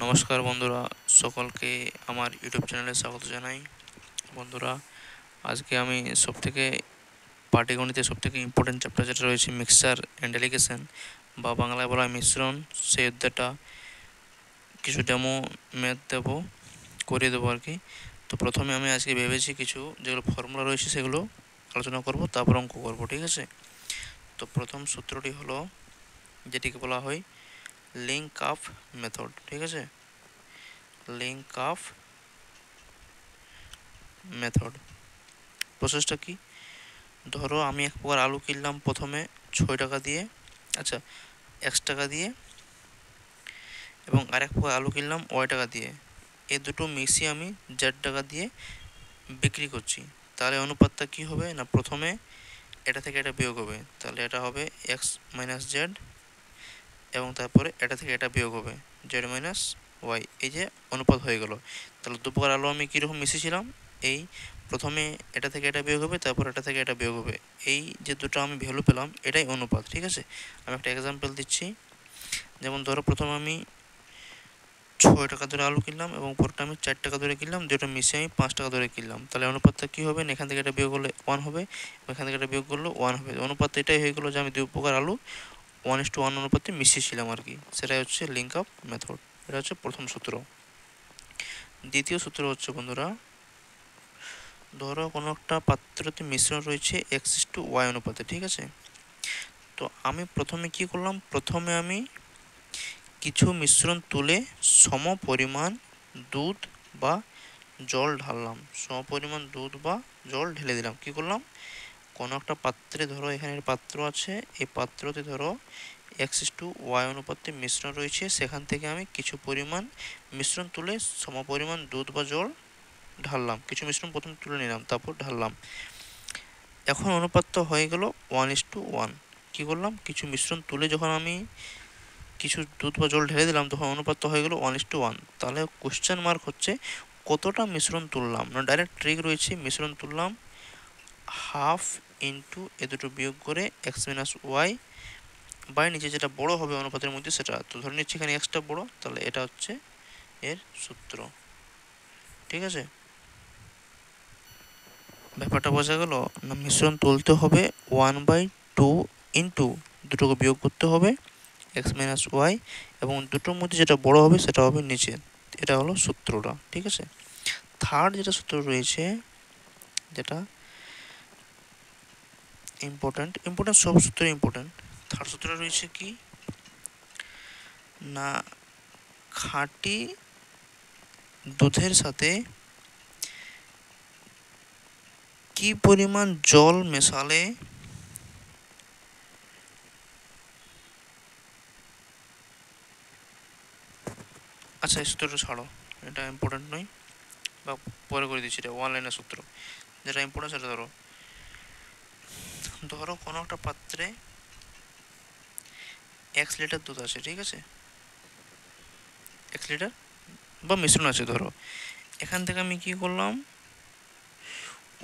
নমস্কার বন্ধুরা, সকলকে আমার ইউটিউব চ্যানেলে স্বাগত জানাই। বন্ধুরা, আজকে আমি সবথেকে পাটিগণিতের সবথেকে ইম্পর্টেন্ট চ্যাপ্টার যেটা রয়েছে মিক্সচার অ্যান্ড এলিগেশন বা বাংলায় বলা হয় মিশ্রণ, সেই অধ্যায়টা কিছু ডেমো ম্যাথ দেবো, করিয়ে দেবো আর কি। তো প্রথমে আমি আজকে ভেবেছি কিছু যেগুলো ফর্মুলা রয়েছে সেগুলো আলোচনা করব, তারপর অঙ্ক করব, ঠিক আছে। তো প্রথম সূত্রটি হলো যেটিকে বলা হয় লিঙ্ক আপ মেথড, ঠিক আছে। লিঙ্ক আপ মেথড প্রসেসটা কি? ধরো আমি এক প্রকার আলু কিনলাম প্রথমে 6 টাকা দিয়ে, আচ্ছা 1 টাকা দিয়ে, এবং আরেক প্রকার আলু কিনলাম টাকা দিয়ে। এই দুটো মিশিয়ে আমি 1.5 টাকা দিয়ে বিক্রি করছি। তাহলে অনুপাতটা কি হবে না, প্রথমে এটা থেকে এটা বিয়োগ হবে, তাহলে এটা হবে এক্স মাইনাস জেড, এবং তারপরে এটা থেকে এটা বিয়োগ হবে জেড মাইনাস ওয়াই। এই যে অনুপাত হয়ে গেল। তাহলে দু প্রকার আলু আমি কীরকম মিশিয়েছিলাম, এই প্রথমে এটা থেকে এটা বিয়োগ হবে, তারপর এটা থেকে এটা বিয়োগ হবে, এই যে দুটো আমি ভ্যালু পেলাম এটাই অনুপাত, ঠিক আছে। আমি একটা এক্সাম্পল দিচ্ছি। যেমন ধরো প্রথমে আমি 6 টাকা ধরে আলু কিনলাম এবং পরটা আমি 4 টাকা ধরে কিনলাম, দুটো মিশিয়ে আমি 5 টাকা ধরে কিনলাম। তাহলে অনুপাতটা কী হবে না, এখান থেকে এটা বিয়োগ করলে 1 হবে, এখান থেকে এটা বিয়োগ করলে 1 হবে। অনুপাত এটাই হয়ে গেলো যে আমি দুই প্রকার আলু 1:1 অনুপাতে মিশিয়েছিলাম আর কি। সেটাই হচ্ছে লিঙ্ক আপ মেথড। এটা হচ্ছে প্রথম সূত্র। দ্বিতীয় সূত্র হচ্ছে বন্ধুরা, ধরো কোনো একটা পাত্রতে মিশ্রণ রয়েছে x:y অনুপাতে, ঠিক আছে। তো আমি প্রথমে কি করলাম, প্রথমে আমি কিছু মিশ্রণ তুলে সম পরিমাণ দুধ বা জল ঢাললাম, সম পরিমাণ দুধ বা জল ঢেলে দিলাম। কি করলাম, কোনো একটা পাত্রে, ধরো এখানে পাত্র আছে, এই পাত্রতে ধরো x:y অনুপাতে মিশ্রণ রয়েছে, সেখান থেকে আমি কিছু পরিমাণ মিশ্রণ তুলে সম পরিমাণ দুধ বা জল ঢাললাম। কিছু মিশ্রণ প্রথমে তুলে নিলাম, তারপর ঢাললাম। এখন অনুপাতটা হয়ে গেল 1:1। কী করলাম, কিছু মিশ্রণ তুলে যখন আমি কিছু দুধ বা জল ঢেলে দিলাম তখন অনুপাতটা হয়ে গেল 1:1। তাহলে কোশ্চেন মার্ক হচ্ছে কতটা মিশ্রণ তুললাম, না ডাইরেক্ট ট্রিক রয়েছে, মিশ্রণ তুললাম হাফ ইন্টু এ দুটো বিয়োগ করে এক্স মাইনাস ওয়াই বাই নিচে যেটা বড় হবে অনুপাতের মধ্যে সেটা। তো ধরে নিচ্ছি এখানে এক্সটা বড়, তাহলে এটা হচ্ছে এর সূত্র, ঠিক আছে। ব্যাপারটা বোঝা গেল না, মিশ্রণ তুলতে হবে 1/2 ইন্টু দুটোকে বিয়োগ করতে হবে এক্স মাইনাস ওয়াই, এবং দুটোর মধ্যে যেটা বড় হবে সেটা হবে নিচে। এটা হলো সূত্রটা, ঠিক আছে। থার্ড যেটা সূত্র রয়েছে, যেটা ইম্পর্ট্যান্ট সব সূত্র ইম্পর্ট্যান্ট। থার্ড সূত্র রয়েছে কি না, খাঁটি দুধের সাথে কি পরিমাণ জল মেশালে আচ্ছা এই সূত্রটা ছাড়ো, এটা ইম্পর্টেন্ট নয়, বা পরে করে দিচ্ছি। এটা ওয়ান লাইনের সূত্র, যেটা ইম্পর্টেন্ট সেটা ধরো। ধরো কোনো একটা পাত্রে 1 লিটার দুধ আছে, ঠিক আছে, 1 লিটার বা মিশ্রণ আছে ধরো। এখান থেকে আমি কি করলাম,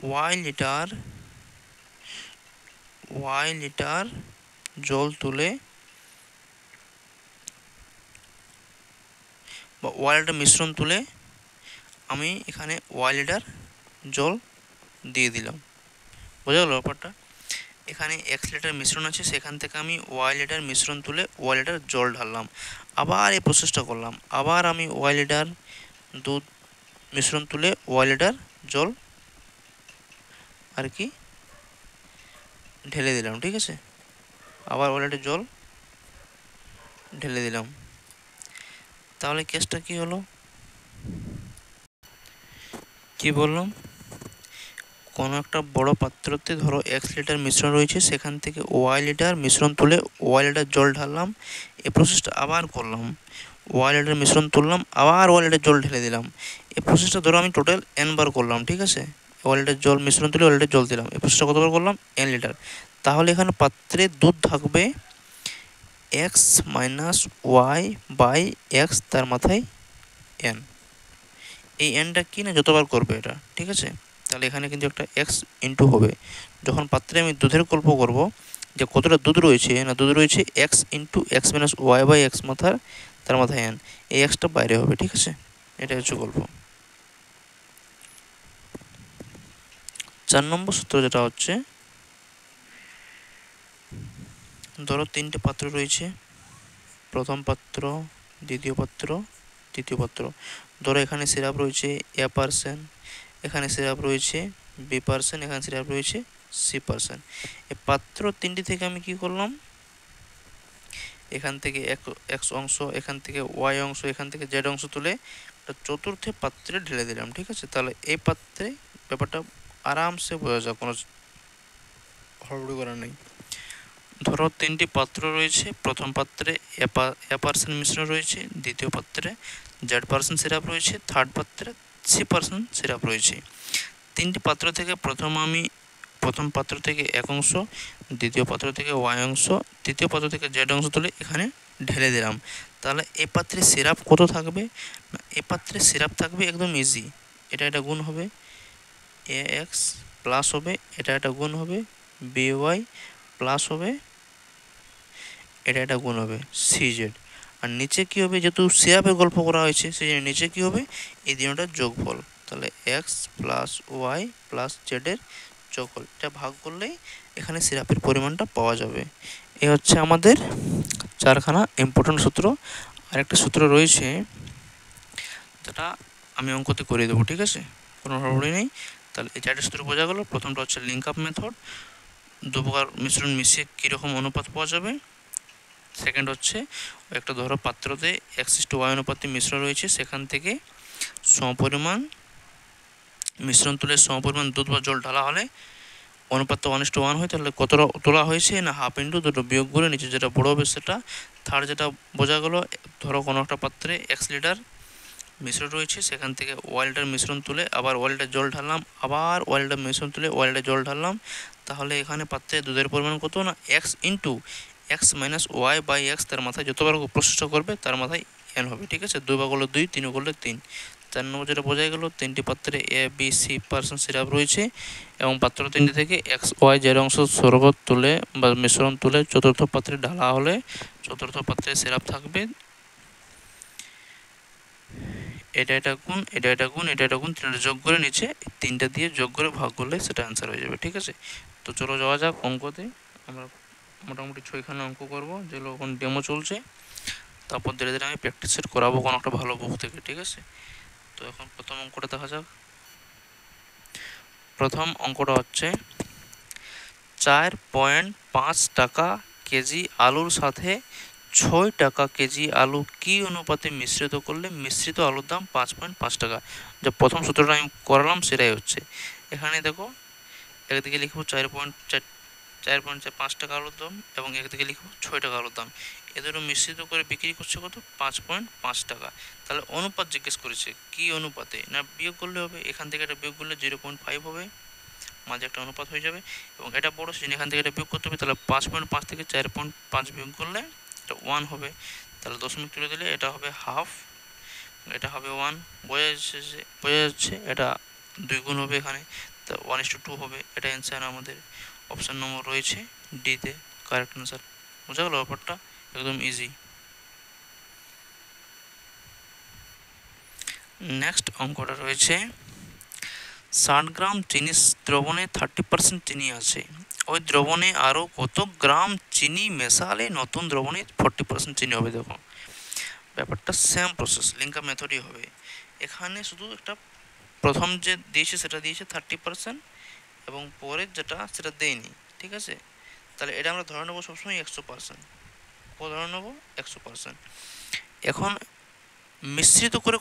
ওয়াই লিটার জল তুলে বা ওয়াই লিটার মিশ্রণ তুলে আমি এখানে ওয়াই লিটার জল দিয়ে দিলাম। বোঝা গেল ব্যাপারটা। এখানে 1 লিটার মিশ্রণ আছে, সেখান থেকে আমি ওয়াই লিটার মিশ্রণ তুলে ওয়াই লিটার জল ঢাললাম। আবার এই প্রসেসটা করলাম, আবার আমি ওয়াই লিটার দুধ মিশ্রণ তুলে ওয়াই লিটার জল আর কি ঢেলে দিলাম, ঠিক আছে। আবার ওয়াই লিটার জল ঢেলে দিলাম। তাহলে কেসটা কি হলো, কি বললাম, কোনো একটা বড় পাত্রতে ধরো 1 লিটার মিশ্রণ রয়েছে, সেখান থেকে ওয়াই লিটার মিশ্রণ তুলে ওয়াই লিটার জল ঢাললাম। এই প্রসেসটা আবার করলাম, ওয়াই লিটার মিশ্রণ তুললাম, আবার ওয়াই লিটার জল ঢেলে দিলাম। এই প্রসেসটা ধরো আমি টোটাল n বার করলাম, ঠিক আছে। ওয়াই লিটার জল মিশ্রণ তুলে ওয়াই লিটার জল দিলাম, এই প্রসেসটা কতবার করলাম, n লিটার। তাহলে এখানে পাত্রে দুধ থাকবে x minus y by x, তার মাথায় n। এই nটা কি না যতবার করবে এটা, ঠিক আছে। তাহলে এখানে কিন্তু একটা এক্স ইন্টু হবে। যখন পাত্রে আমি দুধের গল্প করব যে কতটা দুধ রয়েছে, না দুধ রয়েছে x into x minus y by x মাথার তার মাথায় n, এই এক্সটা বাইরে হবে, ঠিক আছে? এটা হচ্ছে গল্প। 4 নম্বর সূত্র যেটা হচ্ছে, ধরো 3টে পাত্র রয়েছে, প্রথম পাত্র, দ্বিতীয় পাত্র, তৃতীয় পাত্র। ধরো এখানে সিরাপ রয়েছে A%, এখানে সিরাপ রয়েছে B%, এখানে সিরাপ রয়েছে C%। এই পাত্র 3টি থেকে আমি কি করলাম, এখান থেকে এক্স অংশ, এখান থেকে ওয়াই অংশ, এখান থেকে জেড অংশ তুলে একটা চতুর্থ পাত্রে ঢেলে দিলাম, ঠিক আছে? তাহলে এই পাত্রে ব্যাপারটা আরামসে বোঝা যায়, কোনো হড়বড়ি করার নেই। ধরো 3টি পাত্র রয়েছে, প্রথম পাত্রে A% মিশ্রণ রয়েছে, দ্বিতীয় পাত্রে Z% সিরাপ রয়েছে, থার্ড পাত্রে C% সিরাপ রয়েছে। 3টি পাত্র থেকে প্রথম পাত্র থেকে এক অংশ, দ্বিতীয় পাত্র থেকে ওয়াই অংশ, তৃতীয় পাত্র থেকে জেড অংশ তুলে এখানে ঢেলে দিলাম। তাহলে এই পাত্রে সিরাপ কত থাকবে না, এই পাত্রে সিরাপ থাকবে একদম ইজি, এটা গুণ হবে AX প্লাস হবে, এটা গুণ হবে BY প্লাস হবে, এটা গুণ হবে CZ। আর নিচে কি হবে, যেহেতু সিরাপের গল্প করা হয়েছে সেই জন্য নিচে কি হবে, এই দুটোর যোগফল। তাহলে X প্লাস ওয়াই প্লাস জেডের যোগফল, এটা ভাগ করলেই এখানে সিরাপের পরিমাণটা পাওয়া যাবে। এই হচ্ছে আমাদের 4খানা ইম্পর্টেন্ট সূত্র। আরেকটা সূত্র রয়েছে যেটা আমি অঙ্কতে করে দেবো, ঠিক আছে? কোনো হড়বড়ি নেই। তাহলে এই 4টে সূত্র বোঝা গেল। প্রথমটা হচ্ছে লিঙ্ক আপ মেথড, দু প্রকার মিশ্রণ মিশিয়ে কীরকম অনুপাত পাওয়া যাবে। সেকেন্ড হচ্ছে একটা ধরো পাত্রতে X:Y অনুপাতে মিশ্রণ রয়েছে, সেখান থেকে সমপরিমাণ মিশ্রণ তুলে সমপরিমাণ দুধ বা জল ঢালা হলে অনুপাতটা 1:1 হয়, তাহলে কতটা তোলা হয়েছে না হাফ ইন্টু দুটো বিয়োগ করে নিচে যেটা বড় হবে সেটা। থার্ড যেটা বোঝা গেলো, ধরো কোনো একটা পাত্রে X লিটার মিশ্রণ রয়েছে, সেখান থেকে ওয়াই লিটার মিশ্রণ তুলে আবার ওয়াই লিটার জল ঢাললাম, আবার ওয়াই লিটার মিশ্রণ তুলে ওয়াই লিটার জল ঢাললাম। তাহলে এখানে পাত্রে দুধের পরিমাণ কত না X into X minus y by X, তার মাথায় যতবার প্রসেস করবে তার মাথায় n হবে, ঠিক আছে? 2 ভাগ হলো 2, 3 করলে 3। 4 নম্বর যেটা বোঝা গেল, 3টি পাত্রে A, B, C% সিরাপ রয়েছে এবং পাত্র 3টি থেকে X, Y, Z অংশ শরবত তুলে বা মিশ্রণ তুলে চতুর্থ পাত্রে ঢালা হলে চতুর্থ পাত্রে সিরাপ থাকবে। এটা গুণ, এটা গুণ, এটা গুণ, 3টা যোগ করে নিচে 3টা দিয়ে যোগ করে ভাগ করলে সেটা অ্যান্সার হয়ে যাবে, ঠিক আছে? তো চলো যাওয়া যাক অঙ্কতে। আমরা মোটামুটি 6খানা অঙ্ক করব, যেগুলো এখন ডেমো চলছে। তারপর ধীরে ধীরে আমি প্র্যাকটিস সেট করাবো কোনো একটা ভালো বুক থেকে, ঠিক আছে? তো এখন প্রথম অঙ্কটা দেখা যাক। প্রথম অঙ্কটা হচ্ছে 4.5 টাকা কেজি আলুর সাথে 6 টাকা কেজি আলু কি অনুপাতে মিশ্রিত করলে মিশ্রিত আলুর দাম 5.5 টাকা। যে প্রথম সূত্রটা আমি করালাম সেটাই হচ্ছে। এখানে দেখো, একদিকে লিখব 4.5 টাকা আলুর দাম এবং একদিকে লিখব 6 টাকা আলুর দাম। এদেরও মিশ্রিত করে বিক্রি করছে কত, 5.5 টাকা। তাহলে অনুপাত জিজ্ঞেস করেছে, কি অনুপাতে না বিয়োগ করলে হবে, এখান থেকে এটা বিয়োগ করলে 0.5 হবে, মাঝে একটা অনুপাত হয়ে যাবে এবং এটা বড় সেজন্য এখান থেকে এটা বিয়োগ করতে হবে। তাহলে 5.5 থেকে 4.5 বিয়োগ করলে এটা 1 হবে। তাহলে দশমিক তুলে দিলে এটা হবে হাফ, এটা হবে 1। বোঝা যাচ্ছে এটা 2 গুণ হবে এখানে, তা 1:2 হবে। এটা অ্যান্সার আমাদের অপশান নম্বর রয়েছে ডিতে কারেক্ট অ্যান্সার। বোঝা গেল ব্যাপারটা, একদম ইজি। নেক্সট অঙ্কটা রয়েছে 60 গ্রাম চিনি দ্রবণে 30% চিনি আছে, ওই দ্রবণে আরও কত গ্রাম চিনি মেশালে নতুন দ্রবণে 40% চিনি হবে। দেখো ব্যাপারটা সেম প্রসেস, লিঙ্ক আপ মেথডই হবে। এখানে শুধু একটা প্রথম যে দিয়েছে সেটা দিয়েছে 30% এবং পরের যেটা সেটা দেয়নি, ঠিক আছে? তাহলে এটা আমরা ধরে নেবো সবসময় 100%, ধরে নেবো 100%। এখন মিশ্রিত করে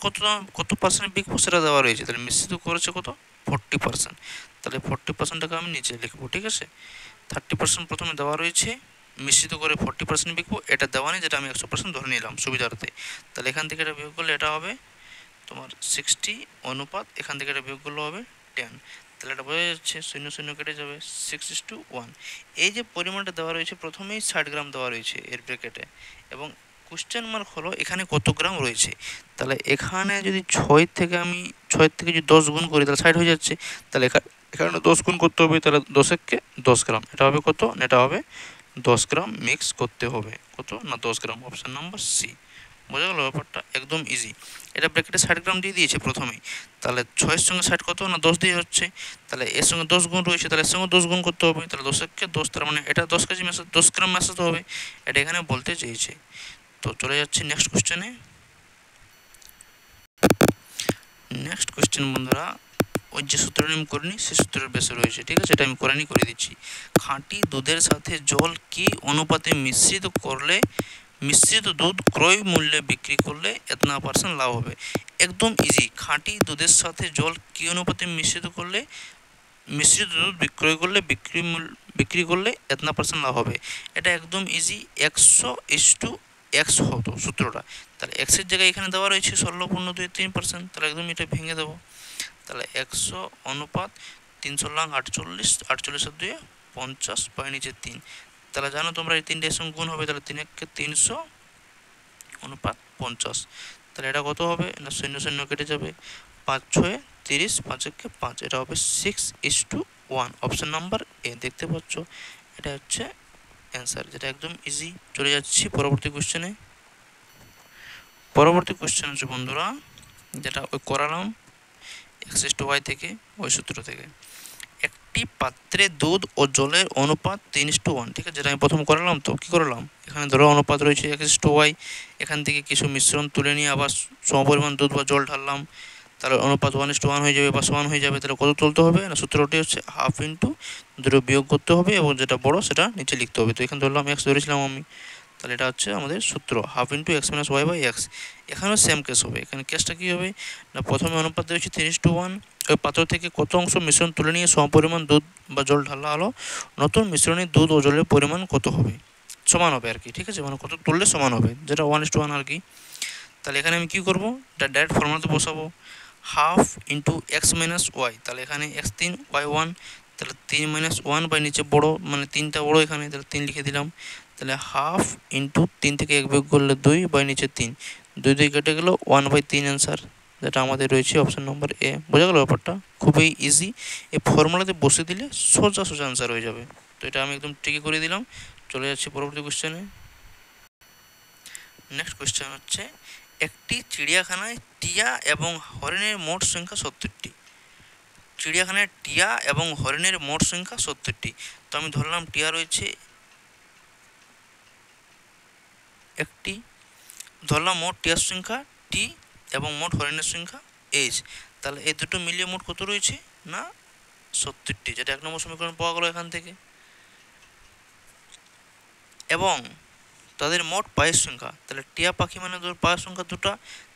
কত পার্সেন্ট বিকবো সেটা দেওয়া রয়েছে, তাহলে মিশ্রিত করেছে কত, 40%। তাহলে 40%টাকে আমি নিচে লিখবো, ঠিক আছে? 30% প্রথমে দেওয়া রয়েছে, মিশ্রিত করে 40% বিকবো, এটা দেওয়া নেই, যেটা আমি 100% ধরে নিলাম সুবিধার্থে। তাহলে এখান থেকে এটা বিয়োগ করলে এটা হবে তোমার 60 অনুপাত, এখান থেকে এটা বিয়োগ করলে হবে 10। তাহলে এটা বোঝা যাচ্ছে 0 0 কেটে যাবে, 6:1। এই যে পরিমাণটা দেওয়া রয়েছে প্রথমেই 60 গ্রাম দেওয়া রয়েছে এর ব্র্যাকেটে, এবং কোশ্চেন মার্ক হলো এখানে কত গ্রাম রয়েছে। তাহলে এখানে যদি 6 থেকে যদি 10 গুণ করি তাহলে 60 হয়ে যাচ্ছে। তাহলে এখানে 10 গুণ করতে হবে, তাহলে 10 10 গ্রাম, এটা হবে কত, এটা হবে 10 গ্রাম মিক্স করতে হবে, কত না 10 গ্রাম, অপশান নাম্বার সি। বোঝা গেল ব্যাপারটা? একদম ইজি। এটা ব্র্যাকেটে 60 গ্রাম দিয়ে দিয়েছে প্রথমেই, তাহলে 6 এর সঙ্গে 60 কত না 10 দিয়ে হচ্ছে, তাহলে এর সঙ্গে 10 গুণ রয়েছে, তাহলে এর সঙ্গে 10 গুণ করতে হবে, তাহলে 10 একে 10, তার মানে এটা 10 কেজি মেশাতে 10 গ্রাম মেশাতে হবে, এটা এখানে বলতে চেয়েছে। তো চলে যাচ্ছি নেক্সট কোশ্চেনে। নেক্সট কোশ্চেন বন্ধুরা, ওই যে সূত্রটা আমি করিনি সেই সূত্রের বেসে রয়েছে, ঠিক আছে, এটা আমি করে দিচ্ছি। খাঁটি দুধের সাথে জল কি অনুপাতে মিশ্রিত দুধ ক্রয় মূল্যে বিক্রি করলে এতনা % লাভ হবে। একদম ইজি। খাঁটি দুধের সাথে জল কি অনুপাতে মিশ্রিত দুধ বিক্রি করলে এতনা % লাভ হবে। এটা একদম ইজি। 100:1 হতো সূত্রটা, তাহলে এক্সের জায়গায় এখানে দেওয়া রয়েছে 16.23%, তাহলে একদম এটা ভেঙে দেবো, তাহলে 100 অনুপাত 300 লাং 48, 48 আর 2 50 বাই নিচে 3, তাহলে জানো তোমরা এই তিনটে সঙ্গে গুণ হবে, তাহলে 3 একে 300 অনুপাত 50, তাহলে এটা কত হবে না 0 0 কেটে যাবে, 5 6 30, 5 একে 5, এটা হবে 6:1, অপশন নাম্বার এ। দেখতে পাচ্ছ, এটা হচ্ছে অ্যান্সার, যেটা একদম ইজি। চলে যাচ্ছি পরবর্তী কোশ্চেনে। পরবর্তী কোশ্চেন হচ্ছে বন্ধুরা, যেটা ওই করালাম x/y থেকে, ওই সূত্র থেকে। একটি পাত্রে দুধ ও জলের অনুপাত 3:1, ঠিক আছে, যেটা আমি প্রথম করালাম। তো কী করলাম, এখানে ধরো অনুপাত রয়েছে x/y, এখান থেকে কিছু মিশ্রণ তুলে নিয়ে আবার সমপরিমাণ দুধ বা জল ঢাললাম, তাহলে অনুপাত 1:1 হয়ে যাবে বা সমান হয়ে যাবে। তাহলে কত তুলতে হবে না, সূত্রটি হচ্ছে হাফ ইন্টু দুটো বিয়োগ করতে হবে এবং যেটা বড় সেটা নিচে লিখতে হবে। তো এখানে ধরলাম x ধরেছিলাম আমি, তাহলে এটা হচ্ছে আমাদের সূত্র half into x - y by x. এখানেও সেম কেস হবে। এখানে কেসটা কী হবে না, প্রথমে অনুপাত রয়েছে 3:1, ওই পাত্র থেকে কত অংশ মিশ্রণ তুলে নিয়ে সমপরিমাণ দুধ বা জল ঢালা হলো, নতুন মিশ্রণে দুধ ও জলের পরিমাণ কত হবে, সমান হবে আর কি, ঠিক আছে, মানে কত তুললে সমান হবে, যেটা 1:1 আর কি। তাহলে এখানে আমি কী করবো, এটা ডাইরেক্ট ফর্মুলাতে বসাবো, হাফ ইন্টু x - y, তাহলে এখানে x3 y1, তাহলে 3 - 1 বাই নিচে বড়ো মানে 3টা বড়ো এখানে, তাহলে 3 লিখে দিলাম, তাহলে হাফ ইন্টু 3 থেকে 1 বিয়োগ করলে 2 বাই নিচে 3, 2 কেটে গেল 1/3 অ্যান্সার, যেটা আমাদের রয়েছে অপশন নম্বর এ। বোঝা গেল ব্যাপারটা? খুবই ইজি। এই ফর্মুলাতে বসে দিলে সোজা সোজা অ্যান্সার হয়ে যাবে। তো এটা আমি একদম ঠিকই করে দিলাম। চলে যাচ্ছি পরবর্তী কোশ্চেনে। নেক্সট কোশ্চেন হচ্ছে, একটি চিড়িয়াখানায় টিয়া এবং হরিণের মোট সংখ্যা 70টি। চিড়িয়াখানায় টিয়া এবং হরিণের মোট সংখ্যা 70টি। তো আমি ধরলাম টিয়া রয়েছে একটি, ধরলাম মোট টিয়ার সংখ্যা টি এবং মোট হরিণের সংখ্যা এইচ, তাহলে এই দুটো মিলিয়ে মোট কত রয়েছে না 70টি, যেটা 1 নম্বর সমীকরণ পাওয়া গেল এখান থেকে। এবং তাদের মোট পায়ের সংখ্যা, তাহলে টিয়া পাখি মানে পায়ের সংখ্যা 2টা,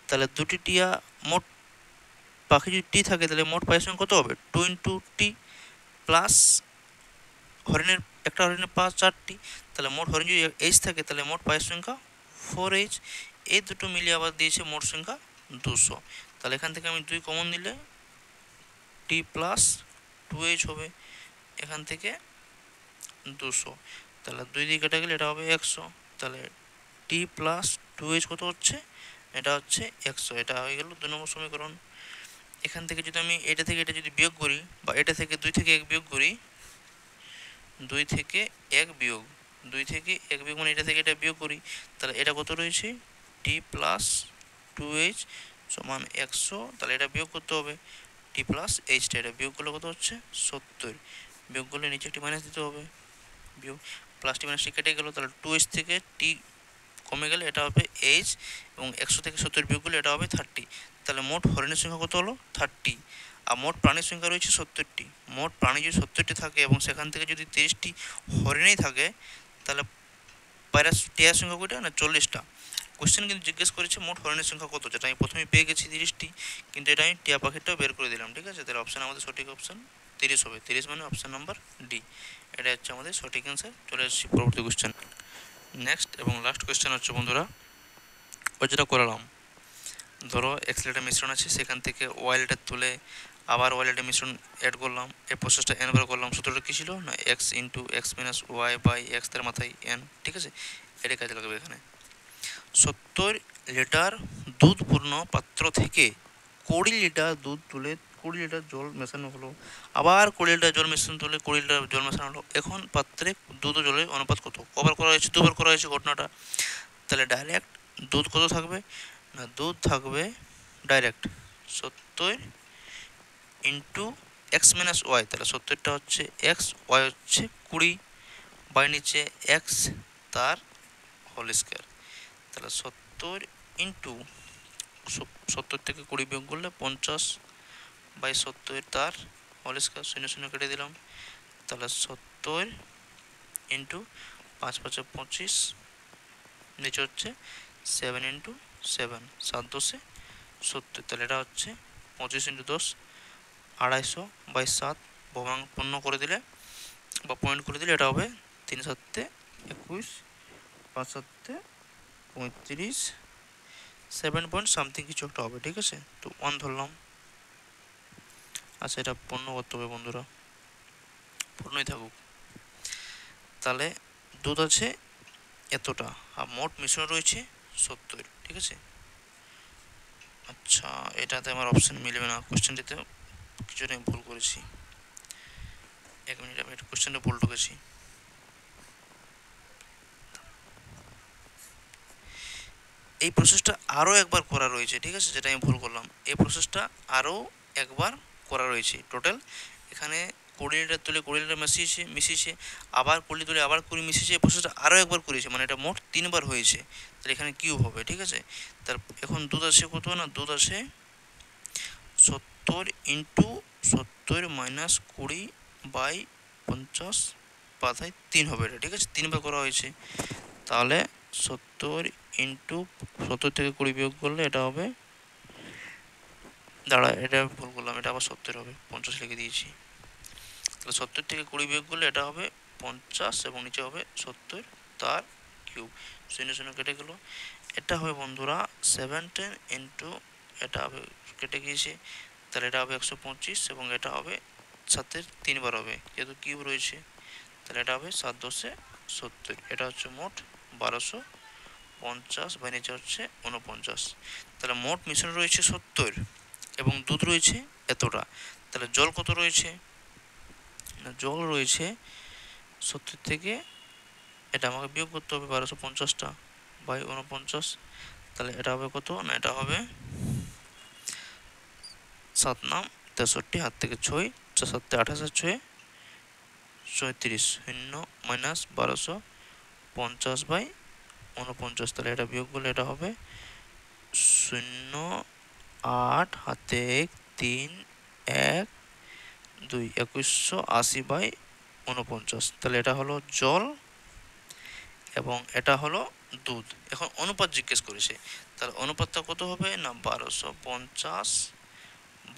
তাহলে 2টি টিয়া, মোট পাখি যদি টি থাকে তাহলে মোট পায়ের সংখ্যা কত হবে 2 ইন্টু টি, প্লাস হরিণের একটা হরিণের পা 4টি, তাহলে মোট হরিণ যদি এইচ থাকে তাহলে মোট পায়ের সংখ্যা 4h। এই দুটো মিলিয়ে আবার দিয়েছে মোট সংখ্যা 200, তাহলে এখান থেকে আমি 2 কমন দিলে টি প্লাস 2h হবে, এখান থেকে 200, তাহলে 2 দিয়ে কেটে গেলে এটা হবে 100, তাহলে টি প্লাস 2h কত হচ্ছে, এটা হচ্ছে 100, এটা হয়ে গেল 2 নম্বর সমীকরণ। এখান থেকে যদি আমি এটা থেকে এটা যদি বিয়োগ করি, বা এটা থেকে 2 থেকে 1 বিয়োগ করি, 2 থেকে 1 বিয়োগ, 2 থেকে 1 বিয়োগ মানে এটা থেকে এটা বিয়োগ করি, তাহলে এটা কত রয়েছে টি প্লাস 2h সমান 100, তাহলে এটা বিয়োগ করতে হবে, টি প্লাস এইচটা, এটা বিয়োগ করলে কত হচ্ছে 70, বিয়োগ করলে নিচে একটি মাইনাস দিতে হবে, বিয়োগ প্লাসটি মাইনাসটি কেটে গেল, তাহলে 2h থেকে টি কমে গেলে এটা হবে এইচ, এবং 100 থেকে 70 বিয়োগ করলে এটা হবে 30, তাহলে মোট হরিণের সংখ্যা কত হলো 30, আর মোট প্রাণীর সংখ্যা রয়েছে 70টি। মোট প্রাণী যদি 70টি থাকে এবং সেখান থেকে যদি 30টি হরিণেই থাকে, তাহলে টিয়ার সংখ্যা কয়টা না 40টা। কোশ্চেন কিন্তু জিজ্ঞেস করেছে মোট হরিণের সংখ্যা কত, যেটা আমি প্রথমে পেয়ে গেছি 30টি, কিন্তু এটা আমি টিয়া পাখিটাও বের করে দিলাম, ঠিক আছে, তাহলে অপশান আমাদের সঠিক অপশান 30 হবে, 30 মানে অপশান নাম্বার ডি, এটা হচ্ছে আমাদের সঠিক অ্যান্সার। চলে আসছি পরবর্তী কোশ্চেন। নেক্সট এবং লাস্ট কোশ্চেন হচ্ছে বন্ধুরা, ওই যেটা করালাম, ধরো x লিটার মিশ্রণ আছে, সেখান থেকে y লিটার তুলে আবার y লিটার মিশ্রণ অ্যাড করলাম, এই প্রসেসটা n বার করলাম। সূত্রটা কী ছিল না x into x minus y by x, তার মাথায় n, ঠিক আছে, এটাই কাজে লাগবে এখানে। 70 লিটার দুধপূর্ণ পাত্র থেকে 20 লিটার দুধ তুলে 20 লিটার জল মেশানো হলো, আবার 20 লিটার জল মিশ্রণ তুলে 20 লিটার জল মেশানো হলো। এখন পাত্রে দুধ ও জলের অনুপাত কত, কবার করা হয়েছে, দুবার করা হয়েছে ঘটনাটা, তাহলে ডাইরেক্ট দুধ কত থাকবে না, দুধ থাকবে direct 70 into x minus y, তাহলে 70টা হচ্ছে এক্স, ওয়াই হচ্ছে 20, বাই নিচে এক্স তার হোল স্কোয়ার, তাহলে 70 ইন্টু 70 থেকে 20 বিয়োগ করলে 50 বাই 70 তার হোল স্কোয়ার, শূন্য শূন্য কেটে দিলাম, তাহলে 70 ইন্টু 5 5 25, নিচে হচ্ছে 7 ইন্টু 7, 7 10 70, তাহলে এটা হচ্ছে 25 ইন্টু 10 250 বাই 7, ভগ্নাংশপূর্ণ করে দিলে বা পয়েন্ট করে দিলে এটা হবে 3 7 21, 5 7 35, 7 পয়েন্ট সামথিং কিছু একটা হবে, ঠিক আছে। তো 1 ধরলাম। আচ্ছা, এটা পূর্ণ করতে হবে বন্ধুরা, পূর্ণই থাকুক। তাহলে দুধ আছে এতটা আর মোট মিশ্রণ রয়েছে 70, ঠিক আছে। আচ্ছা, এটাতে আমার অপশন মিলবে না, কোশ্চেনটিতে কিছুটা আমি ভুল করেছি, 1 মিনিট, আমি কোশ্চেনটা ভুল ঢুকেছি। এই প্রসেসটা আরও একবার করা রয়েছে, ঠিক আছে, যেটা আমি ভুল করলাম, এই প্রসেসটা আরও একবার করা রয়েছে। টোটাল এখানে 20 লিটার তুলে 20 লিটার মিশিয়েছে, আবার 20 তুলে আবার 20 মিশিয়েছে, এই প্রসেসটা আরও একবার করেছে, মানে এটা মোট 3বার হয়েছে। তাহলে এখানে কিউব হবে, ঠিক আছে। তার এখন দুধ আছে কত না, দুধ আছে 70 ইন্টু 70 মাইনাস 20 বাই 50 পাতায় 3 হবে এটা, ঠিক আছে, 3বার করা হয়েছে। তাহলে 70 ইন্টু 70 থেকে 20 বিয়োগ করলে এটা হবে, দাঁড়া এটা ভুল করলাম, এটা আবার 70 হবে, 50 লিখে দিয়েছি। তাহলে 70 থেকে 20 বিয়োগ করলে এটা হবে 50 এবং নিচে হবে 70 তার কিউব, শূন্য শূন্য কেটে গেল। এটা হবে বন্ধুরা 710 ইন্টু, এটা হবে কেটে গিয়েছে, তাহলে এটা হবে 125 এবং এটা হবে 7-এর 3বার হবে, যেহেতু কিউব রয়েছে, তাহলে এটা হবে 7 10 70, এটা হচ্ছে মোট 1250 বাই নিচে হচ্ছে 49। তাহলে মোট মিশ্রণ রয়েছে 70 এবং দুধ রয়েছে এতটা। তাহলে জল কত রয়েছে না, জল রয়েছে 70 থেকে, এটা আমাকে বিয়োগ করতে হবে 1250টা বাই 49, তাহলে এটা হবে কত না, এটা হবে 7 নাম 63, হাত থেকে 6, 4 7 28, 6 34, 0 মাইনাস 1250 বাই 49, তাহলে এটা বিয়োগ করলে এটা হবে 0 8 হাতে 3 1 2, 2180 বাই 49, তাহলে এটা হলো জল এবং এটা হলো দুধ। এখন অনুপাত জিজ্ঞেস করেছে, তাহলে অনুপাতটা কত হবে না 1250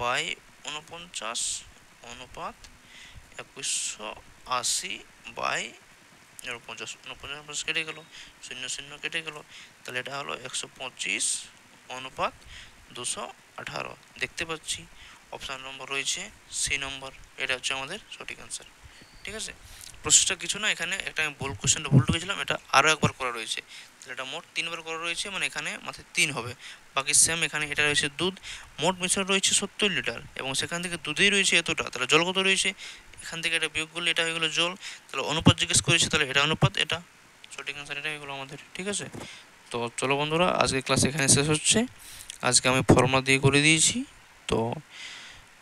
বাই 49 অনুপাত 2180 বাই 49, 49 কেটে গেল, 0 0 কেটে গেল, তাহলে এটা হলো 125 অনুপাত 218। দেখতে পাচ্ছি অপশান নম্বর রয়েছে সি নম্বর, এটা হচ্ছে আমাদের সঠিক অ্যান্সার, ঠিক আছে। প্রসেসটা কিছু না, এখানে একটা আমি ভুল, কোশ্চেনটা ভুল ঢুকেছিলাম, এটা আরও একবার করা রয়েছে, তাহলে এটা মোট 3বার করা রয়েছে, মানে এখানে মাথায় 3 হবে। বাকি সেম, এখানে এটা রয়েছে দুধ, মোট মিশ্রণ রয়েছে 70 লিটার এবং সেখান থেকে দুধেই রয়েছে এতটা, তাহলে জল কত রয়েছে, এখান থেকে এটা বিয়োগ করলে এটা হয়ে গেলো জল, তাহলে অনুপাত জিজ্ঞেস করেছে, তাহলে এটা অনুপাত, এটা সঠিক অ্যান্সার, এটা হয়ে গেলো আমাদের, ঠিক আছে। তো চলো বন্ধুরা, আজকে ক্লাস এখানে শেষ হচ্ছে, আজকে আমি ফর্মুলা দিয়ে করে দিয়েছি। তো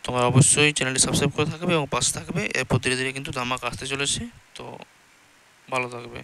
তোমরা অবশ্যই চ্যানেলটি সাবস্ক্রাইব করে থাকবে এবং পাশে থাকবে, এরপর ধীরে ধীরে কিন্তু ধামাকা আসতে চলেছে, তো ভালো থাকবে।